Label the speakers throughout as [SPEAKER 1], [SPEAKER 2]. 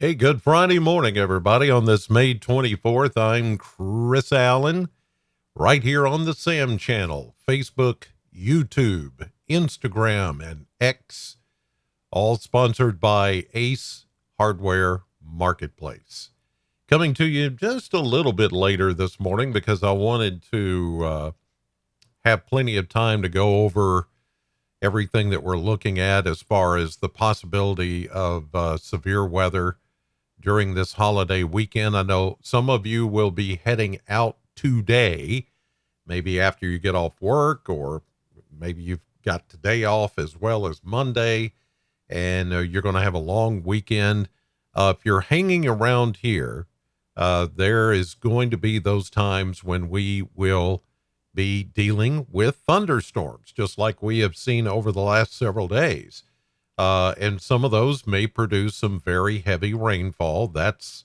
[SPEAKER 1] Hey, good Friday morning, everybody. On this May 24th, I'm Chris Allen, right here on the Sam channel, Facebook, YouTube, Instagram, and X, all sponsored by Ace Hardware Marketplace. Coming to you just a little bit later this morning because I wanted to have plenty of time to go over everything that we're looking at as far as the possibility of severe weather during this holiday weekend. I know some of you will be heading out today, maybe after you get off work, or maybe you've got today off as well as Monday, and you're going to have a long weekend. If you're hanging around here, there is going to be those times when we will be dealing with thunderstorms, just like we have seen over the last several days. And some of those may produce some very heavy rainfall. That's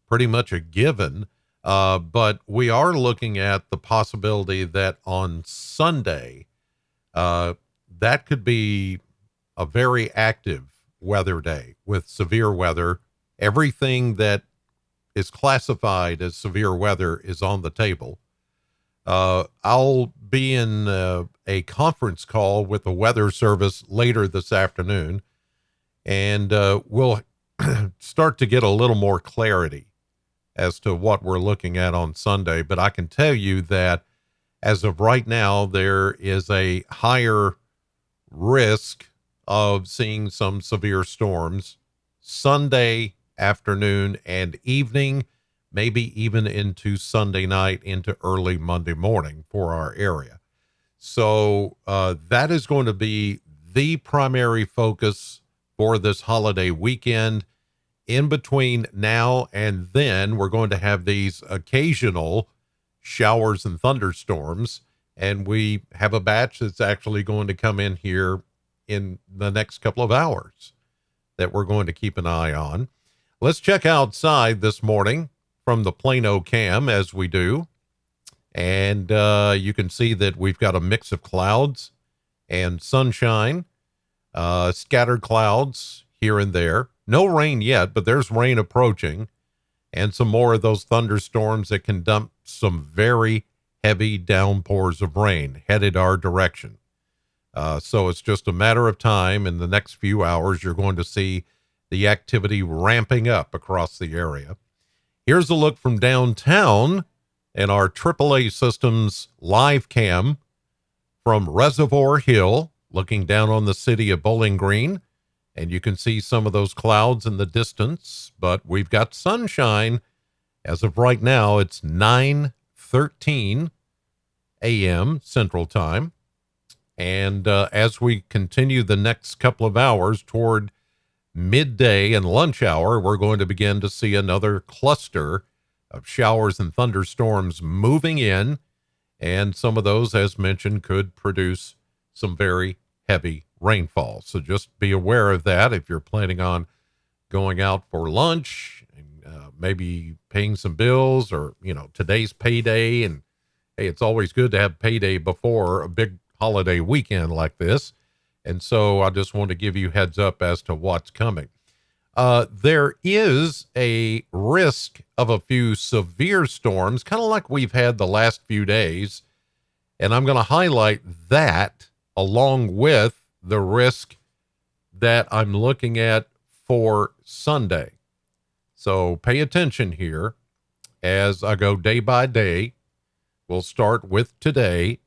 [SPEAKER 1] pretty much a given. But we are looking at the possibility that on Sunday, that could be a very active weather day with severe weather. Everything that is classified as severe weather is on the table. I'll be in a conference call with the Weather Service later this afternoon, and we'll start to get a little more clarity as to what we're looking at on Sunday. But I can tell you that as of right now, there is a higher risk of seeing some severe storms Sunday afternoon and evening, maybe even into Sunday night, into early Monday morning for our area. So that is going to be the primary focus for this holiday weekend. In between now and then, we're going to have these occasional showers and thunderstorms, and we have a batch that's actually going to come in here in the next couple of hours that we're going to keep an eye on. Let's check outside this morning from the Plano cam as we do. And you can see that we've got a mix of clouds and sunshine, scattered clouds here and there. No rain yet, but there's rain approaching, and some more of those thunderstorms that can dump some very heavy downpours of rain headed our direction. So it's just a matter of time. In the next few hours, you're going to see the activity ramping up across the area. Here's a look from downtown and our AAA Systems live cam from Reservoir Hill, looking down on the city of Bowling Green. And you can see some of those clouds in the distance, but we've got sunshine. As of right now, it's 9:13 a.m. Central Time. And as we continue the next couple of hours toward midday and lunch hour, we're going to begin to see another cluster of showers and thunderstorms moving in. And some of those, as mentioned, could produce some very heavy rainfall. So just be aware of that if you're planning on going out for lunch and maybe paying some bills, or, today's payday. And hey, it's always good to have payday before a big holiday weekend like this. And so I just want to give you heads up as to what's coming. There is a risk of a few severe storms, kind of like we've had the last few days. And I'm going to highlight that along with the risk that I'm looking at for Sunday. So pay attention here as I go day by day. We'll start with today.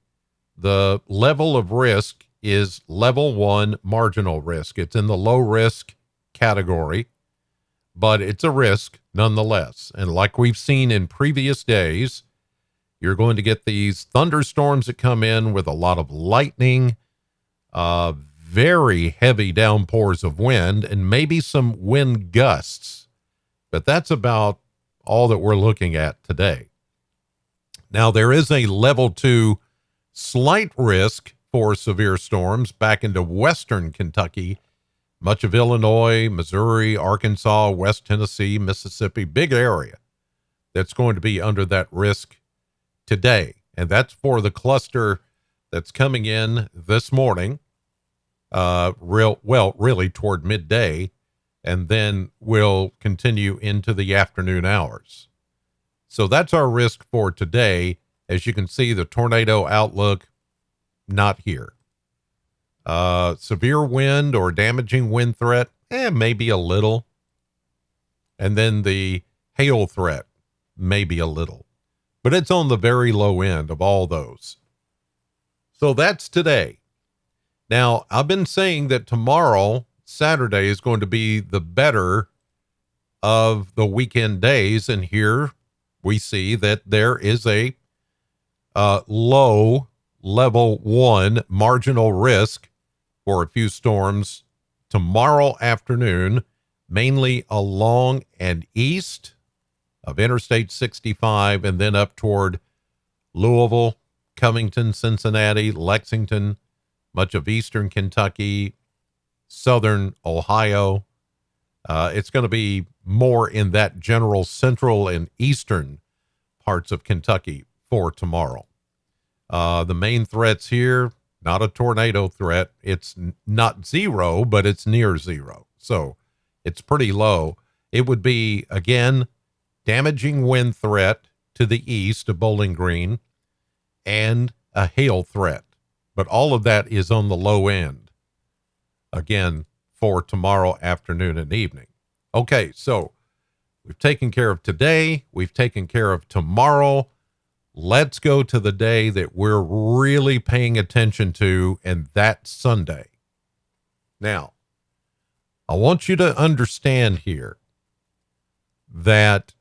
[SPEAKER 1] The level of risk is level 1 marginal risk. It's in the low risk category, but it's a risk nonetheless. And like we've seen in previous days, you're going to get these thunderstorms that come in with a lot of lightning, very heavy downpours of wind, and maybe some wind gusts. But that's about all that we're looking at today. Now, there is a level 2 slight risk for severe storms back into western Kentucky, much of Illinois, Missouri, Arkansas, West Tennessee, Mississippi, big area that's going to be under that risk today. And that's for the cluster that's coming in this morning, really toward midday and then will continue into the afternoon hours. So that's our risk for today. As you can see, the tornado outlook, not here. Severe wind or damaging wind threat, maybe a little. And then the hail threat, maybe a little. But it's on the very low end of all those. So that's today. Now, I've been saying that tomorrow, Saturday, is going to be the better of the weekend days. And here we see that there is a low level 1 marginal risk for a few storms tomorrow afternoon, mainly along and east of Interstate 65 and then up toward Louisville, Covington, Cincinnati, Lexington, much of eastern Kentucky, southern Ohio. It's going to be more in that general central and eastern parts of Kentucky for tomorrow. The main threats here, not a tornado threat. It's not zero, but it's near zero. So it's pretty low. It would be, again, damaging wind threat to the east of Bowling Green and a hail threat. But all of that is on the low end, again, for tomorrow afternoon and evening. Okay, so we've taken care of today. We've taken care of tomorrow. Let's go to the day that we're really paying attention to, and that's Sunday. Now, I want you to understand here that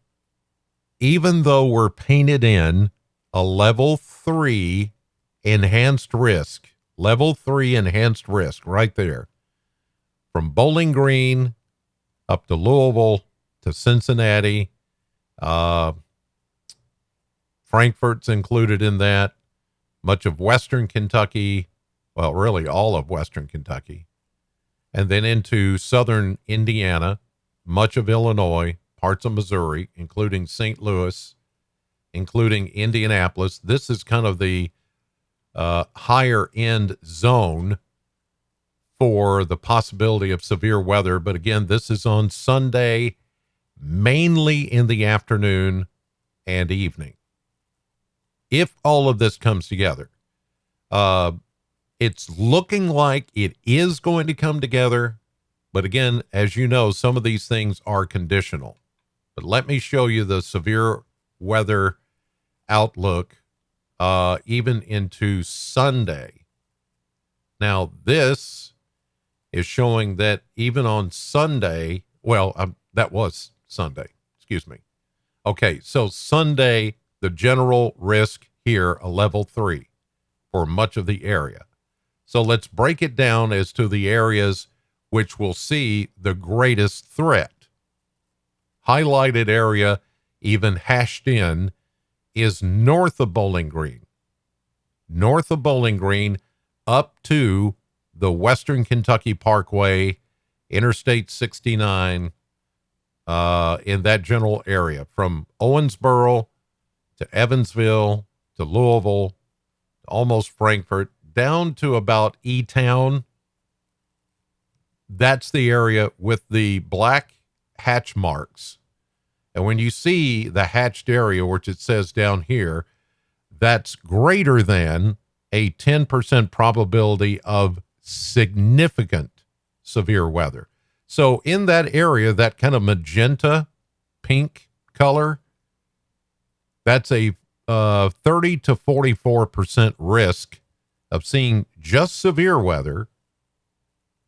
[SPEAKER 1] even though we're painted in a level 3 enhanced risk, right there, from Bowling Green up to Louisville to Cincinnati, Frankfort's included in that, much of western Kentucky, well, really all of western Kentucky, and then into southern Indiana, much of Illinois, parts of Missouri, including St. Louis, including Indianapolis. This is kind of the higher end zone for the possibility of severe weather. But again, this is on Sunday, mainly in the afternoon and evening. If all of this comes together, it's looking like it is going to come together. But again, as you know, some of these things are conditional. But let me show you the severe weather outlook even into Sunday. Now, this is showing that even on Sunday, that was Sunday, excuse me. Okay, so Sunday, the general risk here, a level 3 for much of the area. So let's break it down as to the areas which will see the greatest threat. Highlighted area, even hashed in, is north of Bowling Green. North of Bowling Green up to the Western Kentucky Parkway, Interstate 69, in that general area, from Owensboro to Evansville to Louisville, to almost Frankfort, down to about E-Town. That's the area with the black hatch marks. And when you see the hatched area, which it says down here, that's greater than a 10% probability of significant severe weather. So in that area, that kind of magenta pink color, that's a 30 to 44% risk of seeing just severe weather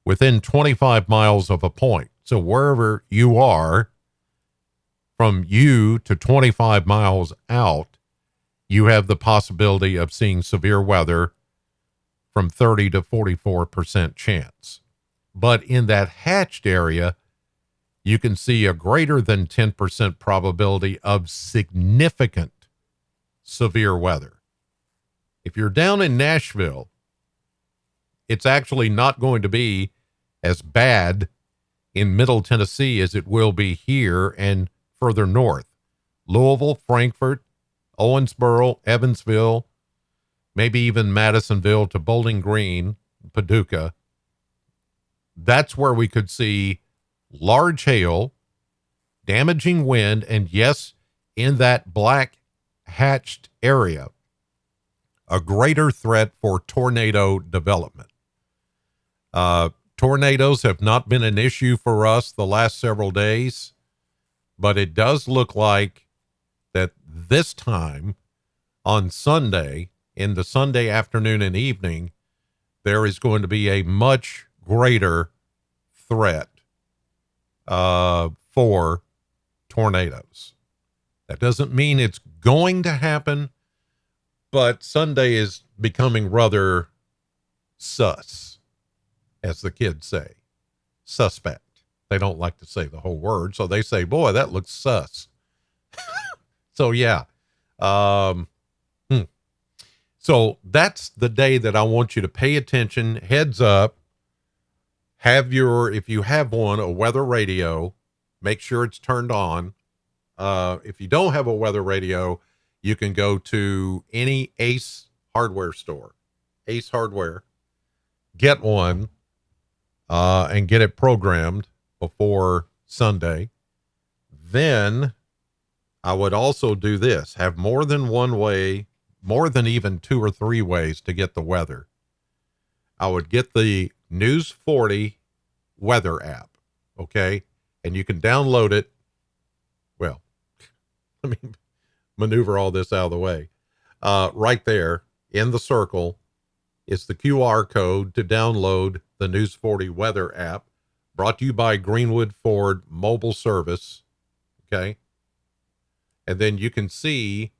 [SPEAKER 1] within 25 miles of a point. So wherever you are, from you to 25 miles out, you have the possibility of seeing severe weather from 30 to 44% chance. But in that hatched area, you can see a greater than 10% probability of significant severe weather. If you're down in Nashville, it's actually not going to be as bad in Middle Tennessee as it will be here and further north. Louisville, Frankfort, Owensboro, Evansville, maybe even Madisonville to Bowling Green, Paducah. That's where we could see large hail, damaging wind, and yes, in that black hatched area, a greater threat for tornado development. Tornadoes have not been an issue for us the last several days, but it does look like that this time on Sunday, in the Sunday afternoon and evening, there is going to be a much greater threat for tornadoes. That doesn't mean it's going to happen, but Sunday is becoming rather sus, as the kids say. Suspect. They don't like to say the whole word, so they say, boy, that looks sus. So, yeah. So that's the day that I want you to pay attention. Heads up. If you have one, a weather radio, make sure it's turned on. If you don't have a weather radio, you can go to any Ace hardware store, Ace Hardware, get one, and get it programmed before Sunday. Then I would also do this, have more than one way, more than even 2 or 3 ways to get the weather. I would get the News40 Weather App, okay? And you can download it. Well, let me maneuver all this out of the way. Right there in the circle is the QR code to download the News40 Weather App, brought to you by Greenwood Ford Mobile Service, okay? And then you can see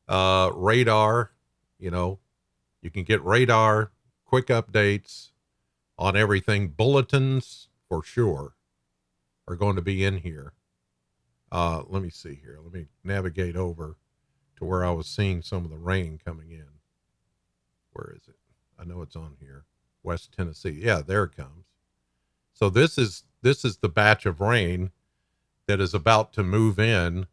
[SPEAKER 1] radar, you can get radar, quick updates on everything. Bulletins, for sure, are going to be in here. Let me see here. Let me navigate over to where I was seeing some of the rain coming in. Where is it? I know it's on here. West Tennessee. Yeah, there it comes. So this is the batch of rain that is about to move in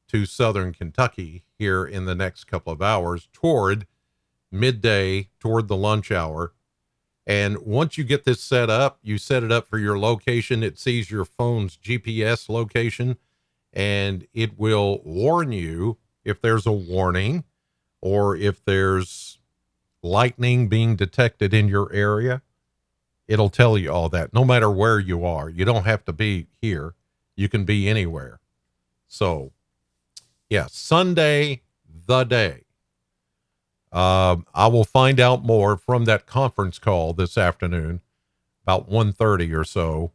[SPEAKER 1] to southern Kentucky here in the next couple of hours toward midday, toward the lunch hour. And once you get this set up, you set it up for your location. It sees your phone's GPS location, and it will warn you if there's a warning or if there's lightning being detected in your area. It'll tell you all that, no matter where you are. You don't have to be here. You can be anywhere. So, yeah, Sunday, the day. I will find out more from that conference call this afternoon, about 1:30 or so.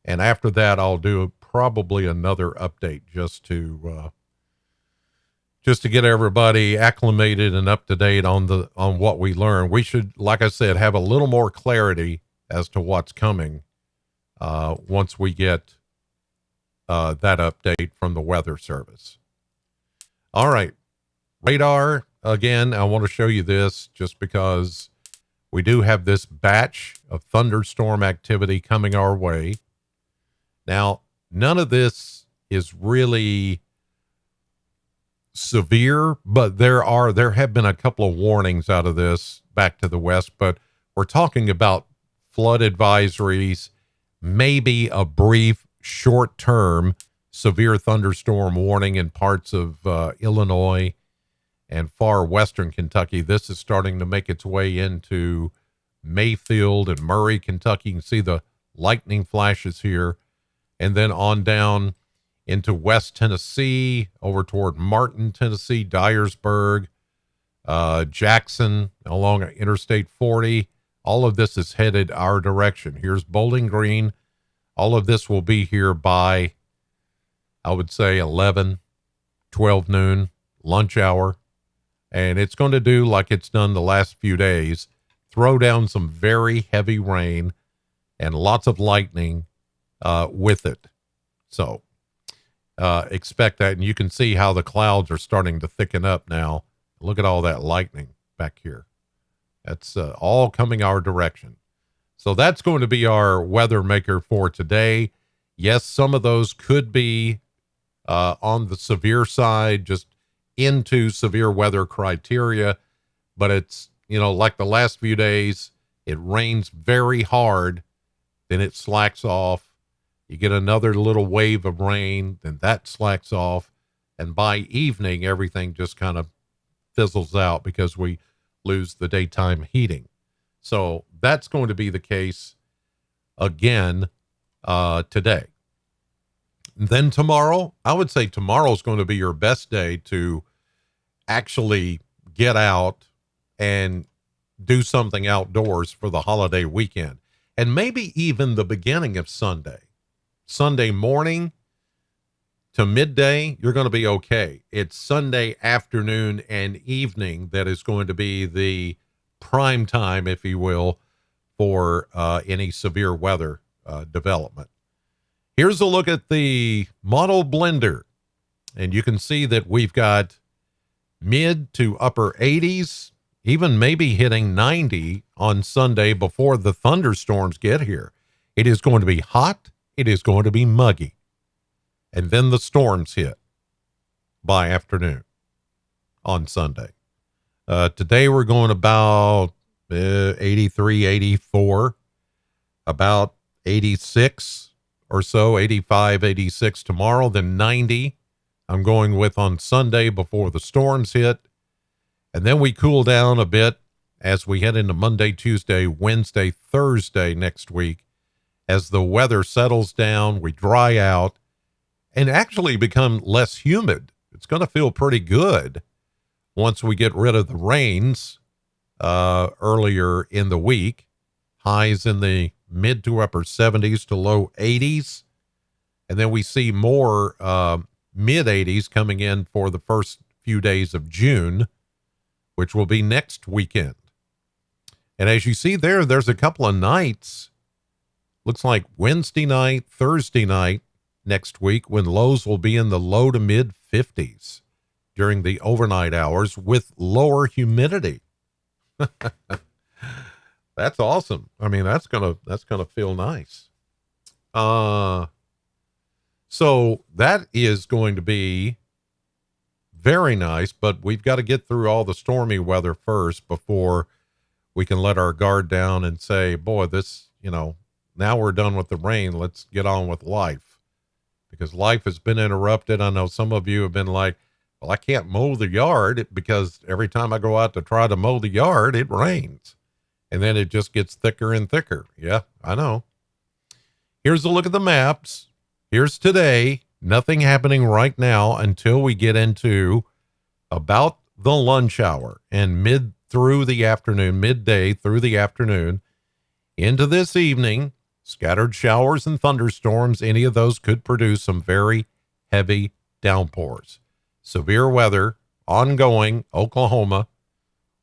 [SPEAKER 1] And after that, I'll do probably another update just to get everybody acclimated and up to date on what we learned. We should, like I said, have a little more clarity as to what's coming once we get that update from the Weather Service. All right. Radar, again, I want to show you this just because we do have this batch of thunderstorm activity coming our way. Now, none of this is really severe, but there have been a couple of warnings out of this back to the west, but we're talking about flood advisories, maybe a brief short-term severe thunderstorm warning in parts of Illinois and far western Kentucky. This is starting to make its way into Mayfield and Murray, Kentucky. You can see the lightning flashes here, and then on down into West Tennessee, over toward Martin, Tennessee, Dyersburg, Jackson, along Interstate 40. All of this is headed our direction. Here's Bowling Green. All of this will be here by, I would say, 11, 12 noon, lunch hour. And it's going to do like it's done the last few days, throw down some very heavy rain and lots of lightning with it. So expect that. And you can see how the clouds are starting to thicken up now. Look at all that lightning back here. That's all coming our direction. So that's going to be our weather maker for today. Yes, some of those could be on the severe side, just into severe weather criteria, but it's, like the last few days, it rains very hard, then it slacks off, You get another little wave of rain, then that slacks off. And by evening, everything just kind of fizzles out because we lose the daytime heating. So that's going to be the case again today. And then tomorrow, I would say tomorrow is going to be your best day to actually get out and do something outdoors for the holiday weekend. And maybe even the beginning of Sunday. Sunday morning to midday, you're going to be okay. It's Sunday afternoon and evening that is going to be the prime time, if you will, for any severe weather development. Here's a look at the model blender, and you can see that we've got mid to upper 80s, even maybe hitting 90 on Sunday before the thunderstorms get here. It is going to be hot. It is going to be muggy. And then the storms hit by afternoon on Sunday. Today we're going about 83, 84, about 86 or so, 85, 86 tomorrow, then 90 I'm going with on Sunday before the storms hit. And then we cool down a bit as we head into Monday, Tuesday, Wednesday, Thursday next week. As the weather settles down, we dry out and actually become less humid. It's going to feel pretty good once we get rid of the rains earlier in the week. Highs in the mid to upper 70s to low 80s. And then we see more mid 80s coming in for the first few days of June, which will be next weekend. And as you see there, there's a couple of nights. Looks like Wednesday night, Thursday night next week, when lows will be in the low to mid 50s during the overnight hours with lower humidity. That's awesome. I mean, that's gonna feel nice. So that is going to be very nice, but we've got to get through all the stormy weather first before we can let our guard down and say, boy, this, now we're done with the rain. Let's get on with life, because life has been interrupted. I know some of you have been like, well, I can't mow the yard because every time I go out to try to mow the yard, it rains. And then it just gets thicker and thicker. Yeah, I know. Here's a look at the maps. Here's today. Nothing happening right now until we get into about the lunch hour and midday through the afternoon, into this evening. Scattered showers and thunderstorms. Any of those could produce some very heavy downpours. Severe weather ongoing. Oklahoma,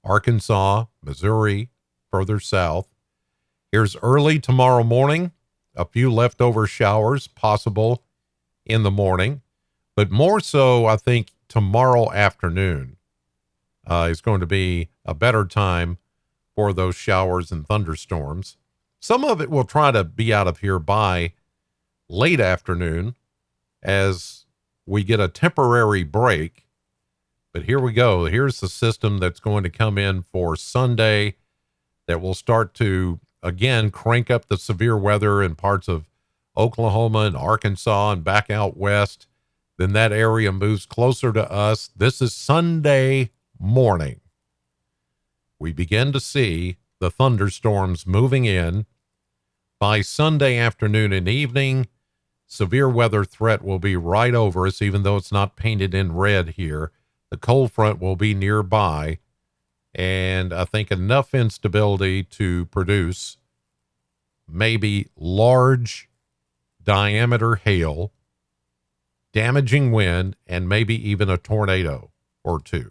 [SPEAKER 1] Arkansas, Missouri, further south. Here's early tomorrow morning. A few leftover showers possible in the morning, but more so, I think tomorrow afternoon is going to be a better time for those showers and thunderstorms. Some of it will try to be out of here by late afternoon as we get a temporary break. But here we go. Here's the system that's going to come in for Sunday that will start to, again, crank up the severe weather in parts of Oklahoma and Arkansas and back out west. Then that area moves closer to us. This is Sunday morning. We begin to see the thunderstorms moving in. By Sunday afternoon and evening, severe weather threat will be right over us, even though it's not painted in red here. The cold front will be nearby, and I think enough instability to produce maybe large diameter hail, damaging wind, and maybe even a tornado or two.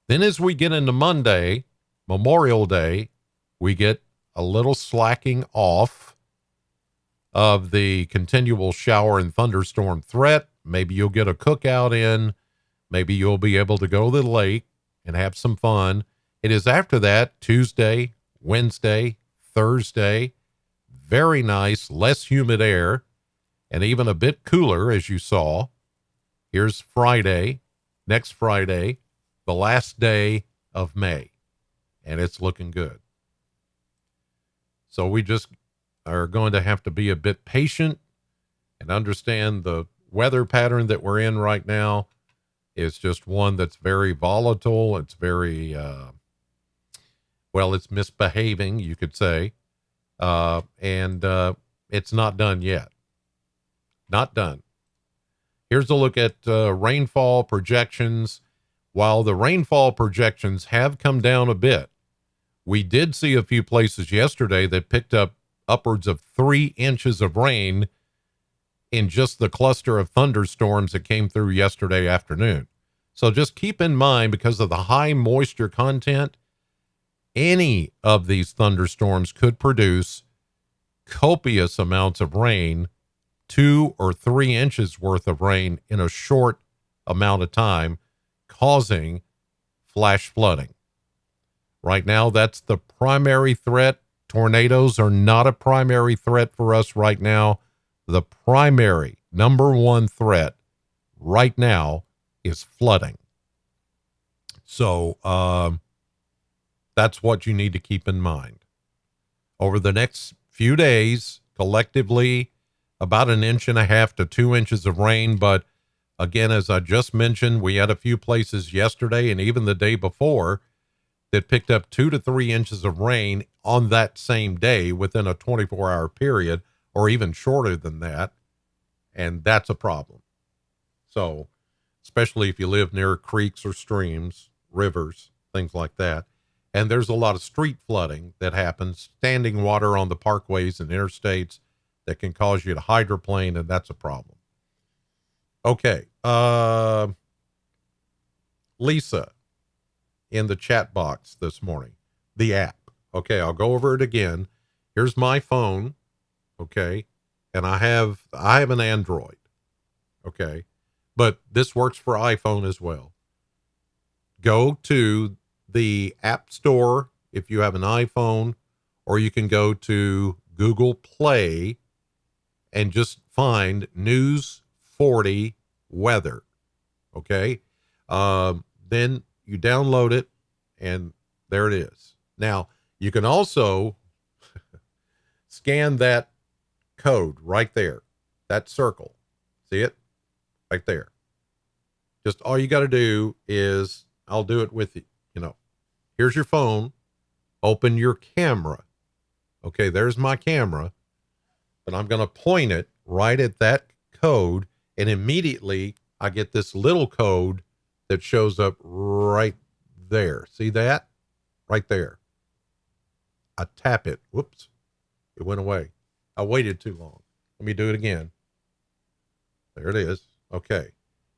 [SPEAKER 1] Then as we get into Monday, Memorial Day, we get a little slacking off of the continual shower and thunderstorm threat. Maybe you'll get a cookout in. Maybe you'll be able to go to the lake and have some fun. It is after that, Tuesday, Wednesday, Thursday, very nice, less humid air, and even a bit cooler, as you saw. Here's Friday, next Friday, the last day of May, and it's looking good. So we just are going to have to be a bit patient and understand the weather pattern that we're in right now is just one that's very volatile. It's very, well, it's misbehaving, you could say. And it's not done yet. Not done. Here's a look at rainfall projections. While the rainfall projections have come down a bit, we did see a few places yesterday that picked up upwards of 3 inches of rain in just the cluster of thunderstorms that came through yesterday afternoon. So just keep in mind, because of the high moisture content, any of these thunderstorms could produce copious amounts of rain, 2 or 3 inches worth of rain in a short amount of time, causing flash flooding. Right now, that's the primary threat. Tornadoes are not a primary threat for us right now. The primary number one threat right now is flooding. So that's what you need to keep in mind. Over the next few days, collectively, about 1.5 to 2 inches of rain. But again, as I just mentioned, we had a few places yesterday and even the day before that picked up 2 to 3 inches of rain on that same day within a 24-hour period, or even shorter than that. And that's a problem. So, especially if you live near creeks or streams, rivers, things like that. And there's a lot of street flooding that happens, standing water on the parkways and interstates that can cause you to hydroplane, and that's a problem. Okay. Lisa in the chat box this morning, the app. Okay, I'll go over it again. Here's my phone. Okay. And I have an Android. Okay. But this works for iPhone as well. Go to the App Store if you have an iPhone, or you can go to Google Play and just find News40 Weather. Okay. Then you download it, and there it is. Now, you can also scan that code right there, that circle. See it? Right there. Just all you got to do is, I'll do it with you. Here's your phone. Open your camera. Okay, there's my camera. But I'm going to point it right at that code, and immediately I get this little code that shows up right there. See that? Right there. I tap it. Whoops. It went away. I waited too long. Let me do it again. There it is. Okay.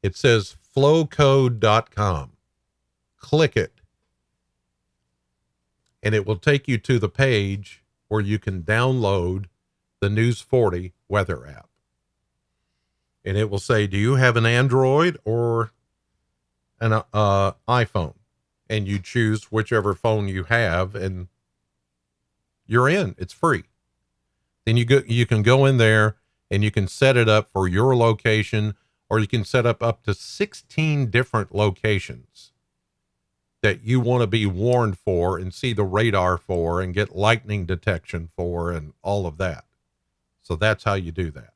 [SPEAKER 1] It says flowcode.com. Click it. And it will take you to the page where you can download the News40 Weather App. And it will say, do you have an Android or an iPhone? And you choose whichever phone you have, and you're in. It's free. Then you can go in there and you can set it up for your location, or you can set up to 16 different locations that you want to be warned for and see the radar for and get lightning detection for and all of that. So that's how you do that.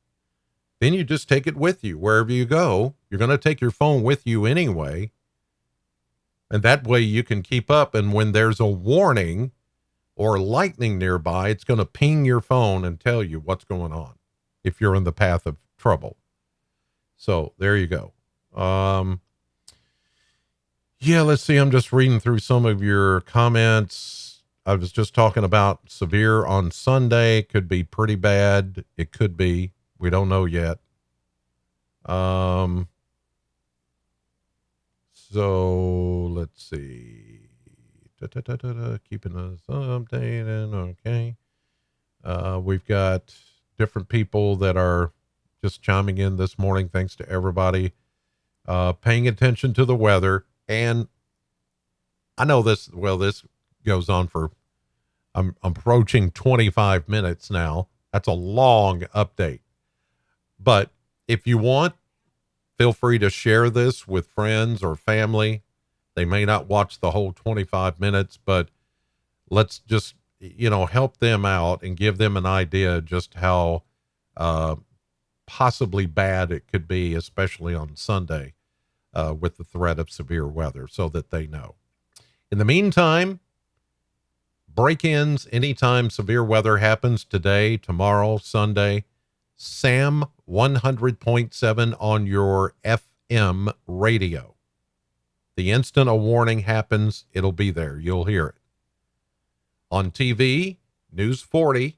[SPEAKER 1] Then you just take it with you wherever you go. You're going to take your phone with you anyway. And that way you can keep up. And when there's a warning or lightning nearby, it's going to ping your phone and tell you what's going on if you're in the path of trouble. So there you go. Yeah, let's see. I'm just reading through some of your comments. I was just talking about severe on Sunday. Could be pretty bad. It could be. We don't know yet. So let's see. Keeping us updated. Okay. We've got different people that are just chiming in this morning. Thanks to everybody paying attention to the weather. And I know this goes on for, I'm approaching 25 minutes now. That's a long update. But if you want, feel free to share this with friends or family. They may not watch the whole 25 minutes, but let's just help them out and give them an idea just how uh, possibly bad it could be, especially on Sunday with the threat of severe weather, so that they know. In the meantime, break-ins anytime severe weather happens today, tomorrow, Sunday. SAM 100.7 on your FM radio. The instant a warning happens, it'll be there. You'll hear it. On TV, News 40,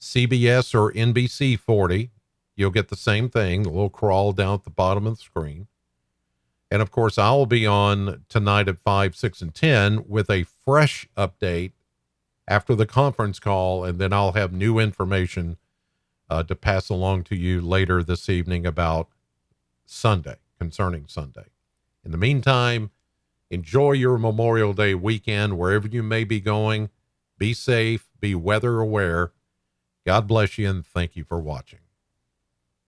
[SPEAKER 1] CBS or NBC 40, you'll get the same thing, a little crawl down at the bottom of the screen. And of course, I'll be on tonight at 5, 6, and 10 with a fresh update after the conference call, and then I'll have new information to pass along to you later this evening about Sunday, concerning Sunday. In the meantime, enjoy your Memorial Day weekend wherever you may be going. Be safe, be weather aware. God bless you, and thank you for watching.